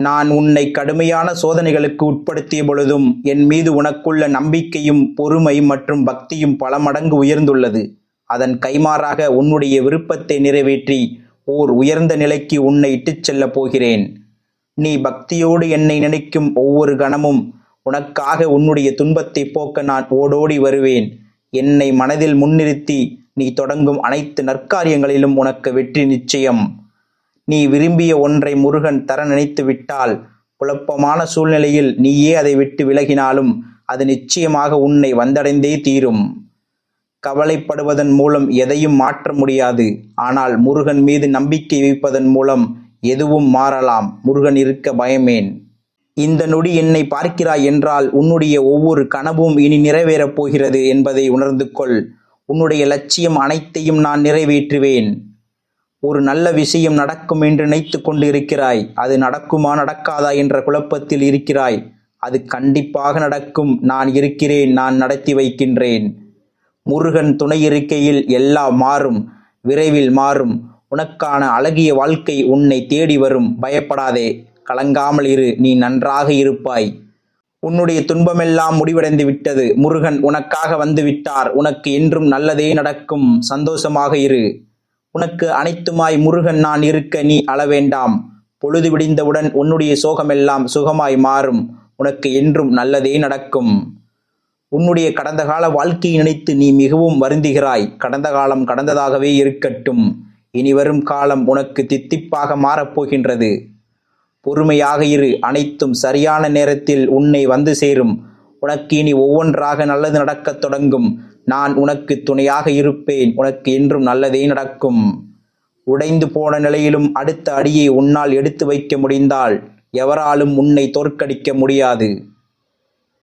நான் உன்னை கடுமையான சோதனைகளுக்கு உட்படுத்திய பொழுதும் என் மீது உனக்குள்ள நம்பிக்கையும் பொறுமை மற்றும் பக்தியும் பல மடங்கு உயர்ந்துள்ளது. அதன் கைமாறாக உன்னுடைய விருப்பத்தை நிறைவேற்றி ஓர் உயர்ந்த நிலைக்கு உன்னை இட்டுச் செல்லப் போகிறேன். நீ பக்தியோடு என்னை நினைக்கும் ஒவ்வொரு கணமும் உனக்காக உன்னுடைய துன்பத்தை போக்க நான் ஓடோடி வருவேன். என்னை மனதில் முன்னிறுத்தி நீ தொடங்கும் அனைத்து நற்காரியங்களிலும் உனக்கு வெற்றி நிச்சயம். நீ விரும்பிய ஒன்றை முருகன் தர நினைத்து விட்டால், குழப்பமான சூழ்நிலையில் நீயே அதை விட்டு விலகினாலும் அது நிச்சயமாக உன்னை வந்தடைந்தே தீரும். கவலைப்படுவதன் மூலம் எதையும் மாற்ற முடியாது. ஆனால் முருகன் மீது நம்பிக்கை வைப்பதன் மூலம் எதுவும் மாறலாம். முருகன் இருக்க பயமேன்? இந்த நொடி என்னை பார்க்கிறாய் என்றால் உன்னுடைய ஒவ்வொரு கனவும் இனி நிறைவேறப் போகிறது என்பதை உணர்ந்து கொள். உன்னுடைய லட்சியம் அனைத்தையும் நான் நிறைவேற்றுவேன். ஒரு நல்ல விஷயம் நடக்கும் என்று நினைத்து கொண்டு இருக்கிறாய். அது நடக்குமா நடக்காதா என்ற குழப்பத்தில் இருக்கிறாய். அது கண்டிப்பாக நடக்கும். நான் இருக்கிறேன். நான் நடத்தி வைக்கின்றேன். முருகன் துணை இருக்கையில் எல்லாம் மாறும். விரைவில் மாறும். உனக்கான அழகிய வாழ்க்கை உன்னை தேடி வரும். பயப்படாதே, கலங்காமல் இரு. நீ நன்றாக இருப்பாய். உன்னுடைய துன்பமெல்லாம் முடிவடைந்து விட்டது. முருகன் உனக்காக வந்து விட்டார். உனக்கு என்றும் நல்லதே நடக்கும். சந்தோஷமாக இரு. உனக்கு அனைத்துமாய் முருகன் நான் இருக்க நீ அழ வேண்டாம். பொழுது விடிந்தவுடன் உன்னுடைய சோகமெல்லாம் சுகமாய் மாறும். உனக்கு என்றும் நல்லதே நடக்கும். உன்னுடைய கடந்த கால வாழ்க்கையை நினைத்து நீ மிகவும் வருந்துகிறாய். கடந்த காலம் கடந்ததாகவே இருக்கட்டும். இனி வரும் காலம் உனக்கு தித்திப்பாக மாறப்போகின்றது. பொறுமையாக இரு. அனைத்தும் சரியான நேரத்தில் உன்னை வந்து சேரும். உனக்கு இனி ஒவ்வொன்றாக நல்லது நடக்கத் தொடங்கும். நான் உனக்கு துணையாக இருப்பேன். உனக்கு என்றும் நல்லதே நடக்கும். உடைந்து போன நிலையிலும் அடுத்த அடியை உன்னால் எடுத்து வைக்க முடிந்தால் எவராலும் உன்னை தோற்கடிக்க முடியாது.